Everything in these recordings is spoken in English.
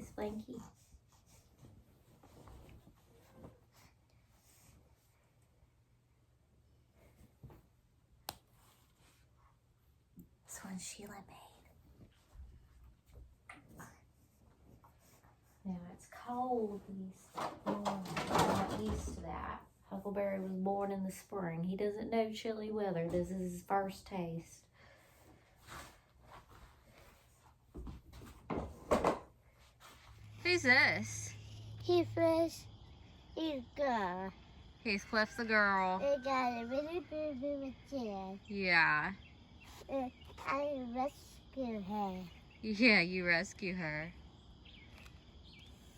Spanky. This one's Sheila made. Now it's cold. I'm not used to that. Huckleberry was born in the spring. He doesn't know chilly weather. This is his first taste. Who's this? He's girl. He's Cliff the girl. I got a really big chair. Yeah. I rescue her. Yeah, you rescue her.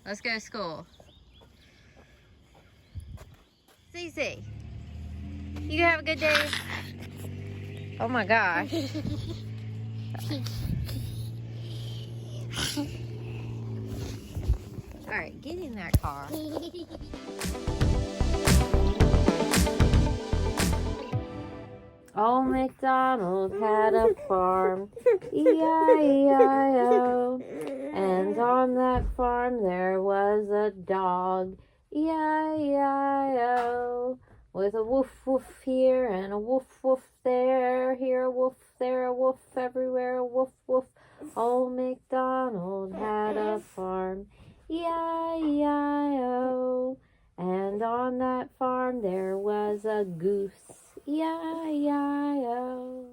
Let's go to school. Cece, you have a good day? Oh my gosh. All right, get in that car. Old MacDonald had a farm, E-I-E-I-O. And on that farm there was a dog, E-I-E-I-O. With a woof woof here and a woof woof there. Here a woof, there a woof, everywhere a woof woof. Old MacDonald had a farm, E-I-E-I-O. And on that farm there was a goose, E-I-E-I-O.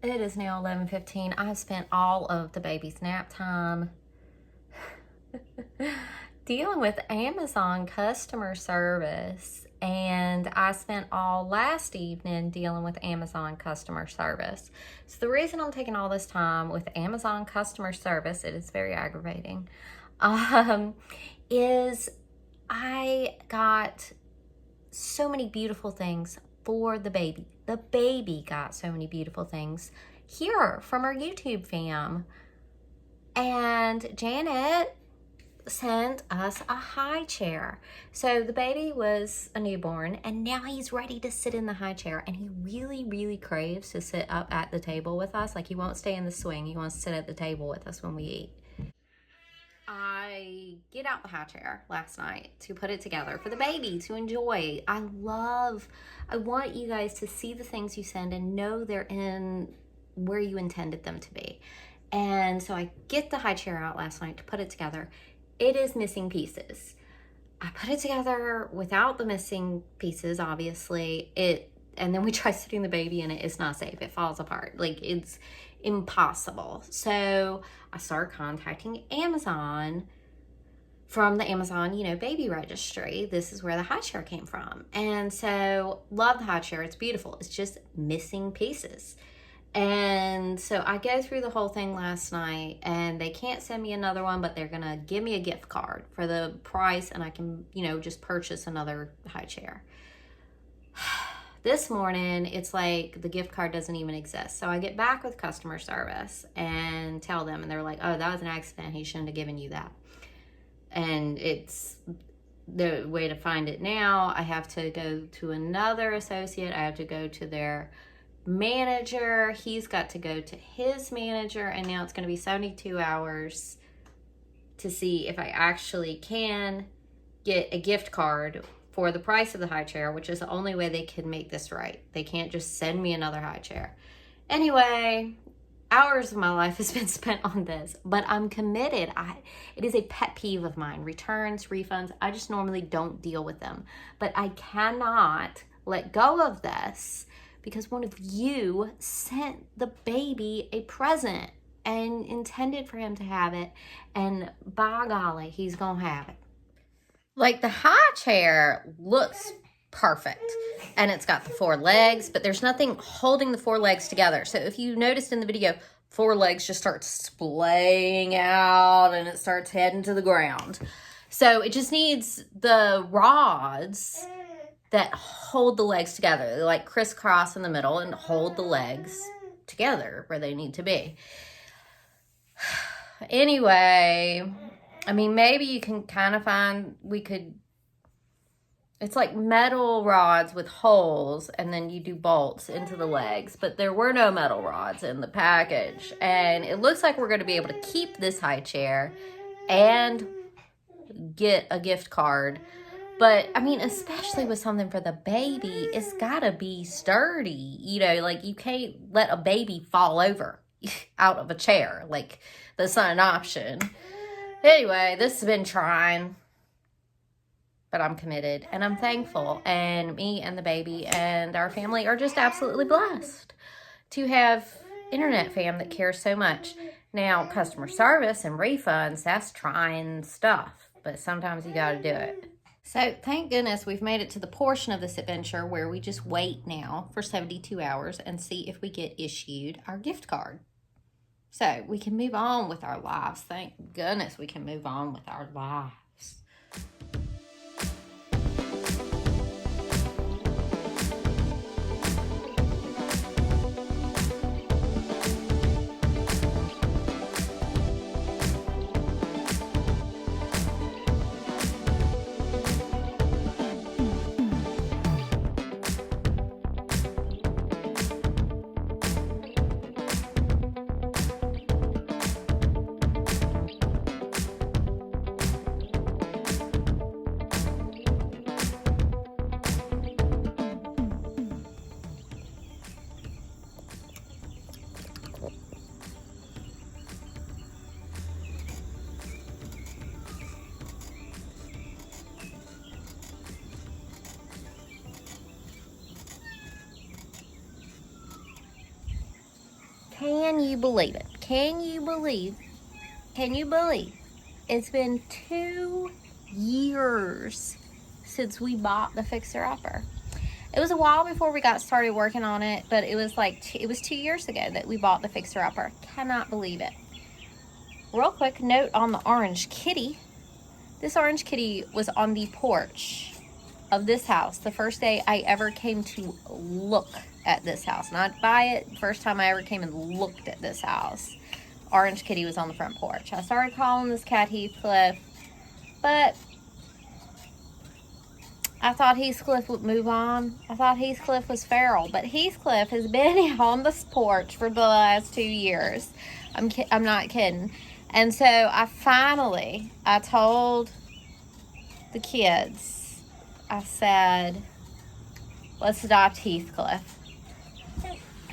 It is now 11:15. I have spent all of the baby's nap time dealing with Amazon customer service. And I spent all last evening dealing with Amazon customer service. So the reason I'm taking all this time with Amazon customer service, it is very aggravating, is I got so many beautiful things for the baby. The baby got so many beautiful things here from our YouTube fam. And Janet sent us a high chair. So the baby was a newborn and now he's ready to sit in the high chair, and he really, really craves to sit up at the table with us. Like, he won't stay in the swing. He wants to sit at the table with us when we eat. I get out the high chair last night to put it together for the baby to enjoy. I want you guys to see the things you send and know they're in where you intended them to be. And so I get the high chair out last night to put it together. It is missing pieces. I put it together without the missing pieces, obviously. And then we try sitting the baby in it. It's not safe. It falls apart. Like, it's impossible. So I start contacting Amazon. From the Amazon, baby registry. This is where the high chair came from. And so, love the high chair. It's beautiful. It's just missing pieces. And so I go through the whole thing last night, and they can't send me another one, but they're going to give me a gift card for the price, and I can, just purchase another high chair. This morning, it's like the gift card doesn't even exist. So I get back with customer service and tell them, and they're like, oh, that was an accident. He shouldn't have given you that. And it's the way to find it now. I have to go to another associate. I have to go to their manager. He's got to go to his manager. And now it's going to be 72 hours to see if I actually can get a gift card for the price of the high chair, which is the only way they can make this right. They can't just send me another high chair. Anyway, hours of my life has been spent on this, but I'm committed. It is a pet peeve of mine. Returns, refunds, I just normally don't deal with them. But I cannot let go of this because one of you sent the baby a present and intended for him to have it, and by golly, he's gonna have it. Like, the high chair looks perfect, and it's got the 4 legs, but there's nothing holding the 4 legs together. So if you noticed in the video, 4 legs just start splaying out and it starts heading to the ground. So it just needs the rods that hold the legs together. They like crisscross in the middle and hold the legs together where they need to be. Anyway, I mean, maybe you can kind of find, we could it's like metal rods with holes, and then you do bolts into the legs. But there were no metal rods in the package. And it looks like we're going to be able to keep this high chair and get a gift card. But, I mean, especially with something for the baby, it's got to be sturdy. You know, like, you can't let a baby fall over out of a chair. Like, that's not an option. Anyway, this has been trying. But I'm committed and I'm thankful. And me and the baby and our family are just absolutely blessed to have internet fam that cares so much. Now, customer service and refunds, that's trying stuff. But sometimes you got to do it. So, thank goodness we've made it to the portion of this adventure where we just wait now for 72 hours and see if we get issued our gift card. So, we can move on with our lives. Thank goodness we can move on with our lives. Can you believe it? Can you believe it's been 2 years since we bought the fixer-upper? It was a while before we got started working on it, but it was like, it was 2 years ago that we bought the fixer-upper. Cannot believe it. Real quick note on the orange kitty. This orange kitty was on the porch of this house the first day I ever came to look at this house. Not buy it. First time I ever came and looked at this house. Orange kitty was on the front porch. I started calling this cat Heathcliff, but I thought Heathcliff would move on. I thought Heathcliff was feral, but Heathcliff has been on this porch for the last 2 years. I'm not kidding. And so I told the kids, I said, let's adopt Heathcliff.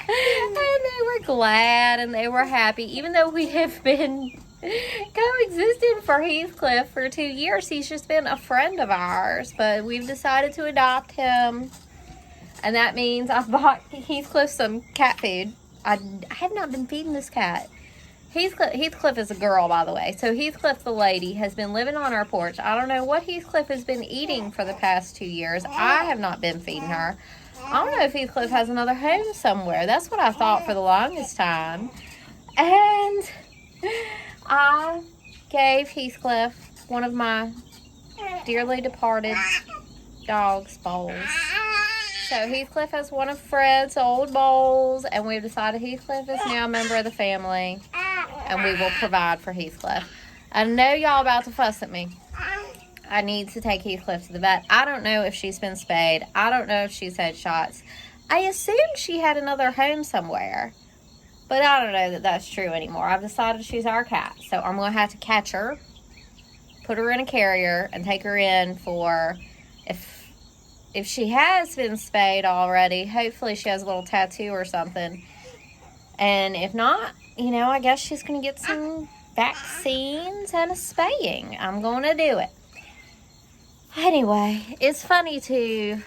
And they were glad and they were happy. Even though we have been coexisting for Heathcliff for 2 years, he's just been a friend of ours. But we've decided to adopt him. And that means I've bought Heathcliff some cat food. I have not been feeding this cat. Heathcliff is a girl, by the way. So Heathcliff, the lady, has been living on our porch. I don't know what Heathcliff has been eating for the past 2 years. I have not been feeding her. I don't know if Heathcliff has another home somewhere. That's what I thought for the longest time. And I gave Heathcliff one of my dearly departed dog's bowls. So Heathcliff has one of Fred's old bowls, and we've decided Heathcliff is now a member of the family, and we will provide for Heathcliff. I know y'all about to fuss at me. I need to take Heathcliff to the vet. I don't know if she's been spayed. I don't know if she's had shots. I assumed she had another home somewhere, but I don't know that that's true anymore. I've decided she's our cat, so I'm going to have to catch her, put her in a carrier, and take her in for, if she has been spayed already, hopefully she has a little tattoo or something. And if not, you know, I guess she's going to get some vaccines and a spaying. I'm going to do it. Anyway, it's funny to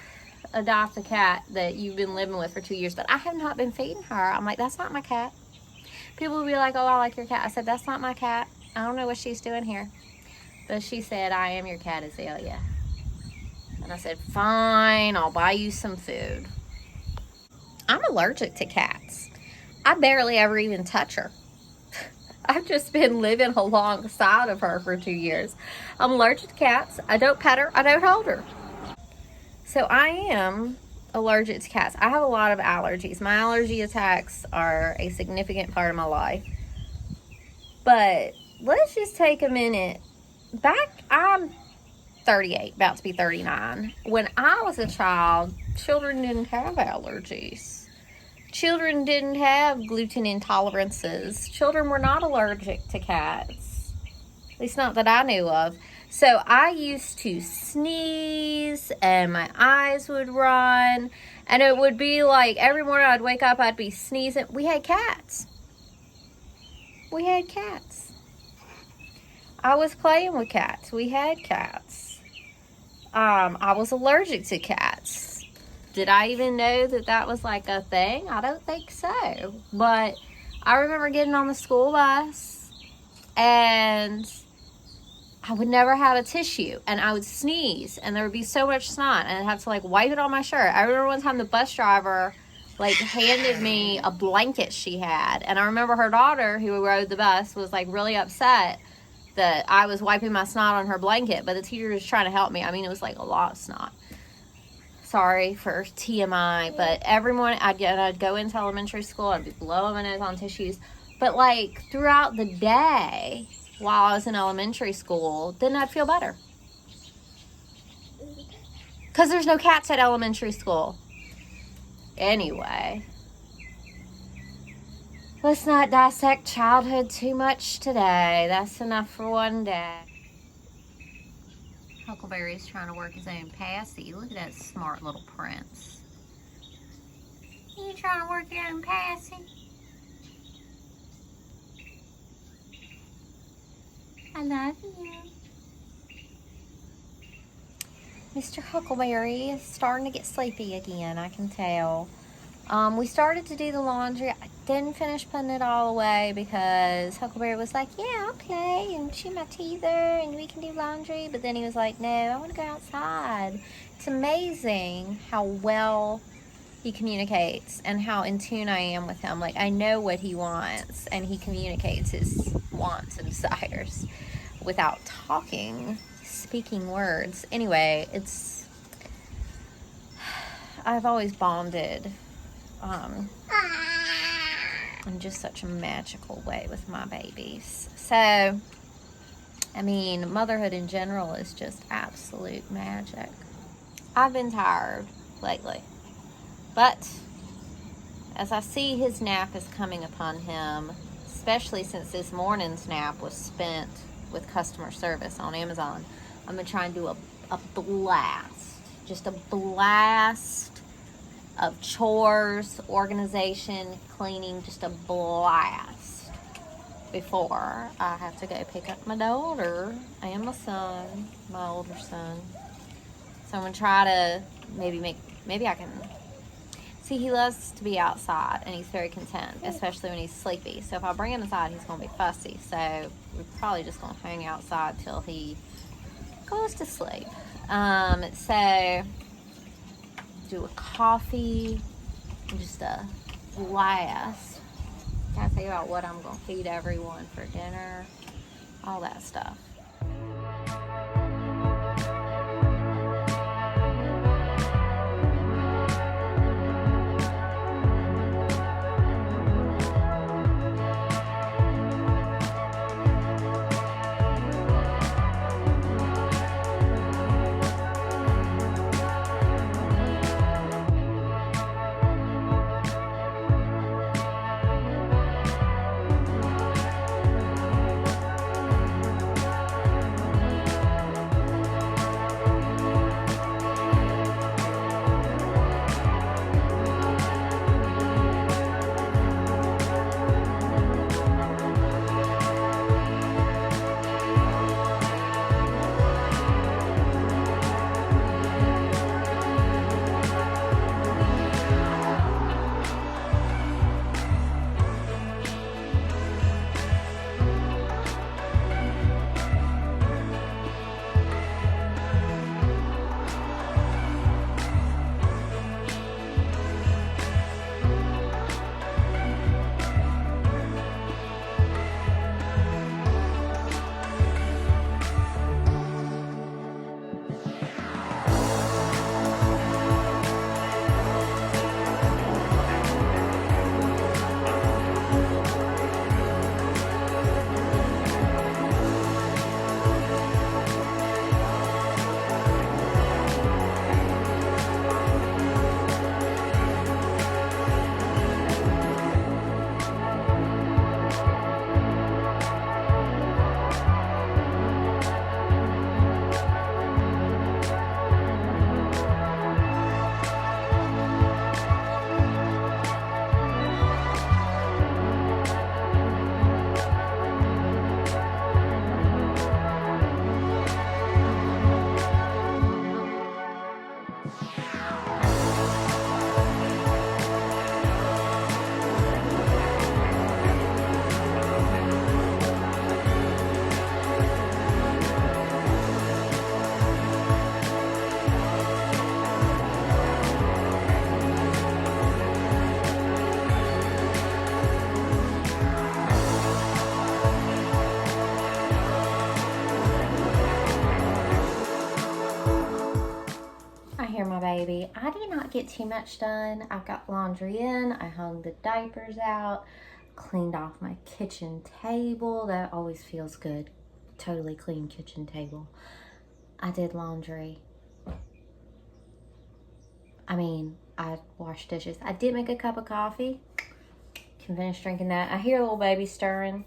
adopt a cat that you've been living with for 2 years, but I have not been feeding her. I'm like, that's not my cat. People will be like, oh, I like your cat. I said, that's not my cat. I don't know what she's doing here. But she said, I am your cat, Azalea. And I said, fine, I'll buy you some food. I'm allergic to cats. I barely ever even touch her. I've just been living alongside of her for 2 years. I'm allergic to cats. I don't pet her. I don't hold her. So I am allergic to cats. I have a lot of allergies. My allergy attacks are a significant part of my life. But let's just take a minute. I'm 38, about to be 39. When I was a child, children didn't have allergies. Children didn't have gluten intolerances. Children were not allergic to cats. At least not that I knew of. So I used to sneeze and my eyes would run. And it would be like every morning I'd wake up, I'd be sneezing. We had cats. We had cats. I was playing with cats. We had cats. I was allergic to cats. Did I even know that that was like a thing? I don't think so. But I remember getting on the school bus and I would never have a tissue and I would sneeze and there would be so much snot and I'd have to like wipe it on my shirt. I remember one time the bus driver like handed me a blanket she had, and I remember her daughter who rode the bus was like really upset that I was wiping my snot on her blanket, but the teacher was trying to help me. I mean, it was like a lot of snot. Sorry for TMI, but every morning I'd go into elementary school, I'd be blowing my nose on tissues, but like throughout the day while I was in elementary school, then I'd feel better. Because there's no cats at elementary school. Anyway, let's not dissect childhood too much today. That's enough for one day. Huckleberry's trying to work his own passy. Look at that smart little prince. You trying to work your own passy? I love you. Mr. Huckleberry is starting to get sleepy again, I can tell. We started to do the laundry. I didn't finish putting it all away because Huckleberry was like, yeah, I'll play and chew my teether and we can do laundry. But then he was like, no, I want to go outside. It's amazing how well he communicates and how in tune I am with him. Like, I know what he wants and he communicates his wants and desires without speaking words. Anyway, I've always bonded in just such a magical way with my babies. So, I mean, motherhood in general is just absolute magic. I've been tired lately, but as I see his nap is coming upon him, especially since this morning's nap was spent with customer service on Amazon, I'm going to try and do a blast, just a blast of chores, organization, cleaning, just a blast before I have to go pick up my daughter and my son, my older son. So I'm going to try to maybe I can, see, he loves to be outside and he's very content, especially when he's sleepy. So if I bring him inside, he's going to be fussy. So we're probably just going to hang outside till he goes to sleep. So do a coffee, just a blast. Gotta think about what I'm gonna feed everyone for dinner, all that stuff. baby. I did not get too much done. I've got laundry in. I hung the diapers out. Cleaned off my kitchen table. That always feels good. Totally clean kitchen table. I did laundry. I mean, I washed dishes. I did make a cup of coffee. Can finish drinking that. I hear little baby stirring.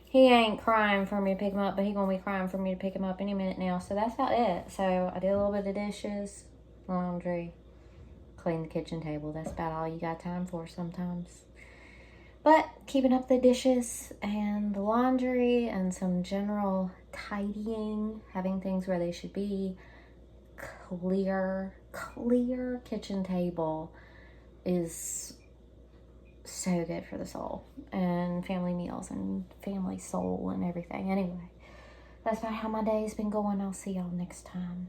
He ain't crying for me to pick him up, but he gonna be crying for me to pick him up any minute now. So that's about it. So I did a little bit of dishes, laundry, clean the kitchen table. That's about all you got time for sometimes. But keeping up the dishes and the laundry and some general tidying, having things where they should be, clear kitchen table is so good for the soul and family meals and family soul and everything. Anyway, that's about how my day's been going. I'll see y'all next time.